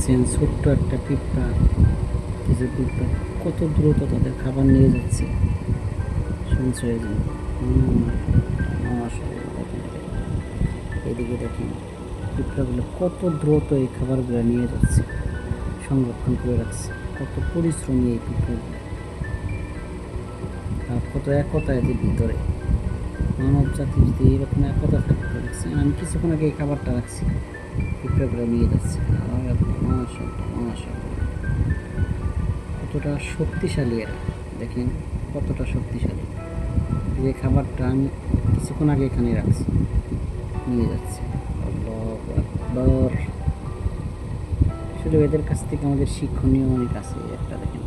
দেখছেন ছোট্ট একটা পিঁপড়া, কিছু পিঁপড়া কত দ্রুত তাদের খাবার নিয়ে যাচ্ছে সঞ্চয়ের জন্য। এদিকে দেখেন পিঁপড়াগুলো কত দ্রুত এই খাবারগুলো নিয়ে যাচ্ছে, সংরক্ষণ করে রাখছে। কত পরিশ্রমী এই পিঁপড়াগুলো, আর কত একতা এদের ভিতরে। মানব জাতি যদি এরকম একতা থাকতে রাখছে, আমি কিছুক্ষণ আগে এই খাবারটা রাখছি, পিঁপড়াগুলো নিয়ে যাচ্ছে। কতটা শক্তিশালী এরা, দেখেন কতটা শক্তিশালী। যে খাবারটা আমি কিছুক্ষণ আগে এখানে রাখছি, নিয়ে যাচ্ছে। আল্লাহু আকবার। শুধু এদের কাছ থেকে আমাদের শিক্ষণীয় অনেক আছে। একটা দেখেন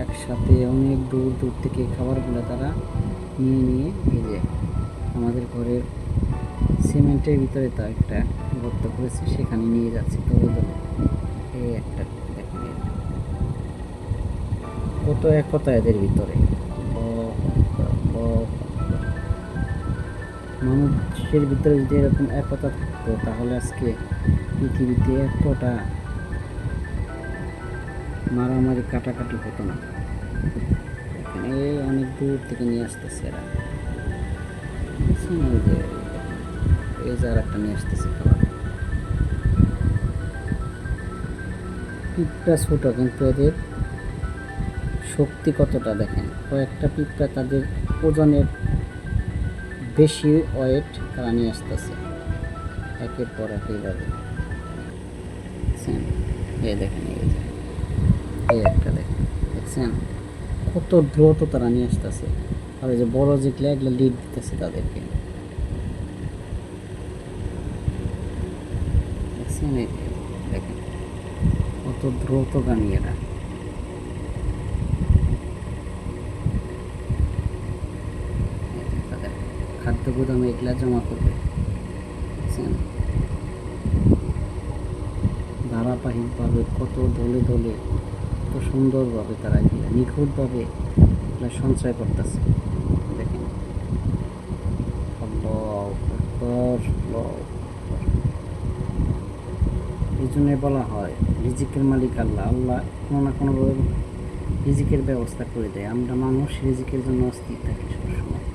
একসাথে অনেক দূর দূর থেকে খাবারগুলো তারা নিয়ে নিয়ে এই যে আমাদের ঘরের সিমেন্টের ভিতরে তো একটা গর্ত করেছে, সেখানে নিয়ে যাচ্ছে দলে দলে। এই একটা দেখেন কত একতা এদের ভিতরে। মানুষের ভিতরে যদি এরকম একতা থাকতো, তাহলে আজকে পৃথিবীতে এতটা মারামারি কাটাকাটি হতো না। এখানে অনেক দূর থেকে নিয়ে আসতেছে এরা, এই যে আর একটা নিয়ে আসতেছে খাবার। পিঁপড়া ছোট, কিন্তু এদের শক্তি কতটা দেখেন। কয়েকটা পিঁপড়া তাদের ওজনের বেশি ওয়েট তারা নিয়ে আসতেছে একের পর এক এইভাবে। এই দেখেন এই একটা দেখেন, দেখছেন কত দ্রুত তারা নিয়ে আসতেছে। আর এই যে বড় যেগুলো এগুলো লিড দিতেছে তাদেরকে, দেখছেন দেখেন কত দ্রুতগামী এরা। তাদের খাদ্য গুদামে এগুলা জমা করবে, দেখছেন ধারাবাহিকভাবে কত দলে দলে কত সুন্দরভাবে তারা এগুলো নিখুঁতভাবে এগুলা সঞ্চয় করতেছে। দেখেন এই জন্যই বলা হয় রিজিকের মালিক আল্লাহ। আল্লাহ কোনো না কোনোভাবে রিজিকের ব্যবস্থা করে দেয়। আমরা মানুষ রিজিকের জন্য অস্থির থাকি সবসময়।